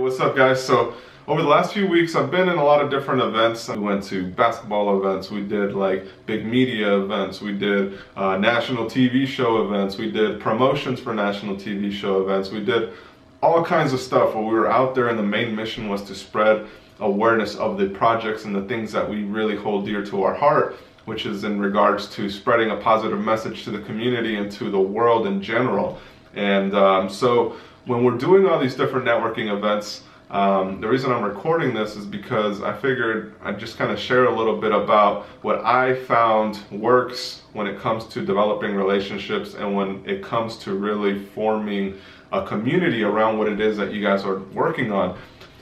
What's up, guys? So over the last few weeks I've been in a lot of different events. We went to basketball events, we did like big media events, we did national TV show events, we did promotions for national TV show events, we did all kinds of stuff where we were out there, and the main mission was to spread awareness of the projects and the things that we really hold dear to our heart, which is in regards to spreading a positive message to the community and to the world in general. And so when we're doing all these different networking events, the reason I'm recording this is because I figured I'd just kind of share a little bit about what I found works when it comes to developing relationships and when it comes to really forming a community around what it is that you guys are working on.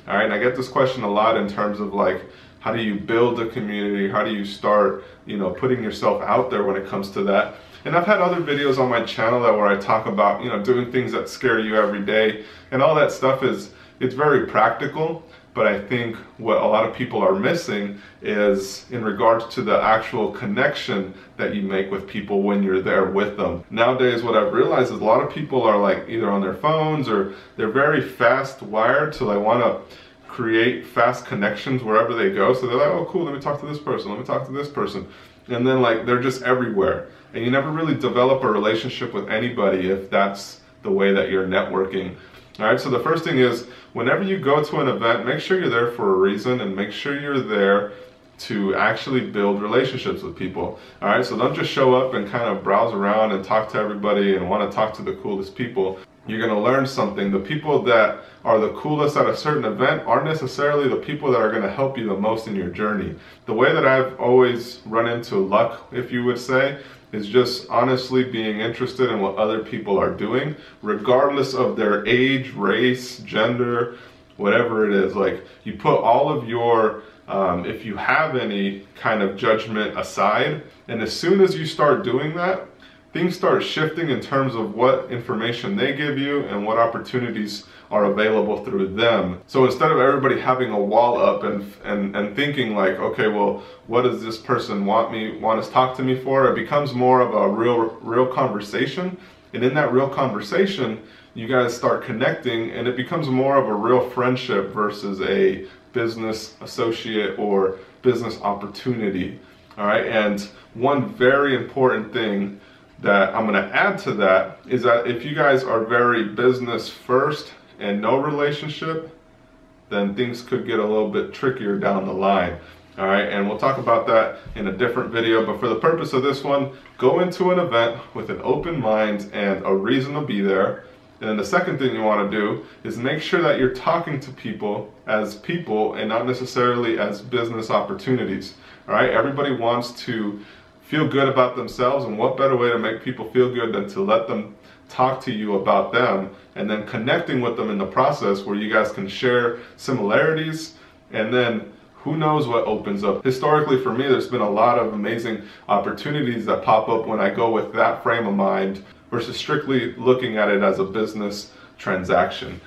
All right, and I get this question a lot in terms of like, how do you build a community? How do you start, putting yourself out there when it comes to that? And I've had other videos on my channel where I talk about, doing things that scare you every day, and all that stuff it's very practical. But I think what a lot of people are missing is in regards to the actual connection that you make with people when you're there with them. Nowadays, what I've realized is a lot of people are like either on their phones or they're very fast wired, so they want to create fast connections wherever they go. So they're like, oh cool, let me talk to this person, let me talk to this person. And then like they're just everywhere. And you never really develop a relationship with anybody if that's the way that you're networking. All right, so the first thing is, whenever you go to an event, make sure you're there for a reason, and make sure you're there to actually build relationships with people. All right, so don't just show up and kind of browse around and talk to everybody and want to talk to the coolest people. You're going to learn something. The people that are the coolest at a certain event aren't necessarily the people that are going to help you the most in your journey. The way that I've always run into luck, if you would say, is just honestly being interested in what other people are doing, regardless of their age, race, gender, whatever it is. Like, you put all of your, if you have any kind of judgment aside, and as soon as you start doing that, things start shifting in terms of what information they give you and what opportunities are available through them. So instead of everybody having a wall up and thinking like, okay, well, what does this person want to talk to me for? It becomes more of a real conversation. And in that real conversation, you guys start connecting, and it becomes more of a real friendship versus a business associate or business opportunity. All right, and one very important thing that I'm going to add to that is that if you guys are very business first and no relationship, then things could get a little bit trickier down the line. All right, and we'll talk about that in a different video, but for the purpose of this one, go into an event with an open mind and a reason to be there. And then the second thing you want to do is make sure that you're talking to people as people and not necessarily as business opportunities. All right, everybody wants to feel good about themselves, and what better way to make people feel good than to let them talk to you about them, and then connecting with them in the process where you guys can share similarities, and then who knows what opens up. Historically for me, there's been a lot of amazing opportunities that pop up when I go with that frame of mind versus strictly looking at it as a business transaction.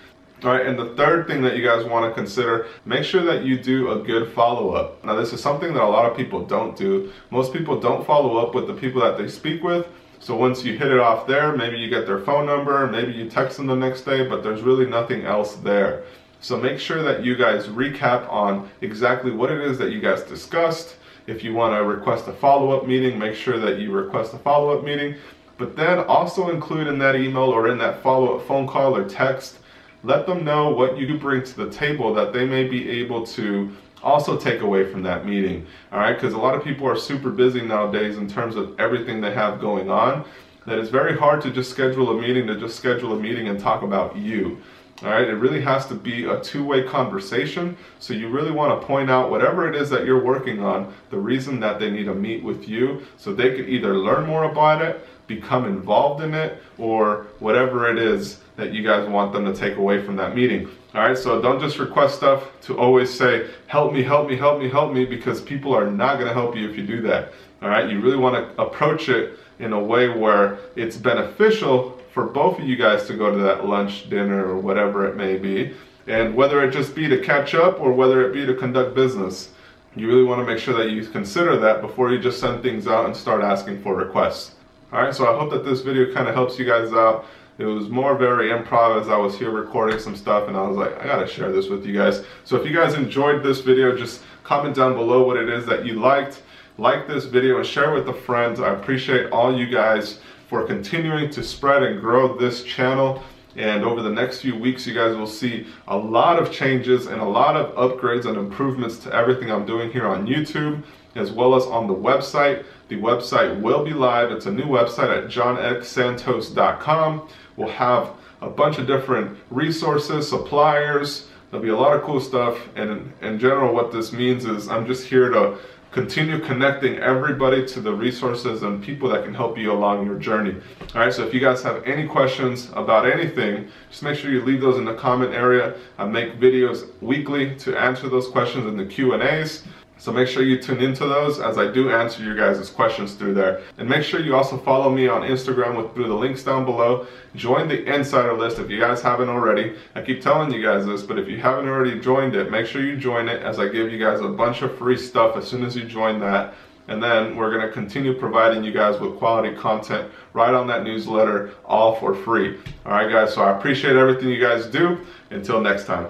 All right, and the third thing that you guys want to consider, make sure that you do a good follow-up. Now, this is something that a lot of people don't do. Most people don't follow up with the people that they speak with. So once you hit it off there, maybe you get their phone number, maybe you text them the next day, but there's really nothing else there. So make sure that you guys recap on exactly what it is that you guys discussed. If you want to request a follow-up meeting, make sure that you request a follow-up meeting, but then also include in that email or in that follow-up phone call or text, let them know what you bring to the table that they may be able to also take away from that meeting. All right, because a lot of people are super busy nowadays in terms of everything they have going on, that it's very hard to just schedule a meeting and talk about you. All right, it really has to be a two-way conversation. So you really want to point out whatever it is that you're working on, the reason that they need to meet with you, so they could either learn more about it, become involved in it, or whatever it is that you guys want them to take away from that meeting. All right, so don't just request stuff to always say, help me, help me, help me, help me, because people are not going to help you if you do that. All right, you really want to approach it in a way where it's beneficial for both of you guys to go to that lunch, dinner, or whatever it may be, and whether it just be to catch up or whether it be to conduct business. You really want to make sure that you consider that before you just send things out and start asking for requests. All right, so I hope that this video kind of helps you guys out. It was more very improv as I was here recording some stuff, and I was like, I gotta share this with you guys. So if you guys enjoyed this video, just comment down below what it is that you liked. Like this video and share with a friend. I appreciate all you guys for continuing to spread and grow this channel. And over the next few weeks, you guys will see a lot of changes and a lot of upgrades and improvements to everything I'm doing here on YouTube, as well as on the website. The website will be live. It's a new website at johnxsantos.com. We'll have a bunch of different resources, suppliers. There'll be a lot of cool stuff. And in general, what this means is I'm just here to continue connecting everybody to the resources and people that can help you along your journey. All right, so if you guys have any questions about anything, just make sure you leave those in the comment area. I make videos weekly to answer those questions in the Q&As. So make sure you tune into those as I do answer your guys' questions through there. And make sure you also follow me on Instagram through the links down below. Join the insider list if you guys haven't already. I keep telling you guys this, but if you haven't already joined it, make sure you join it, as I give you guys a bunch of free stuff as soon as you join that. And then we're going to continue providing you guys with quality content right on that newsletter, all for free. All right, guys, so I appreciate everything you guys do. Until next time.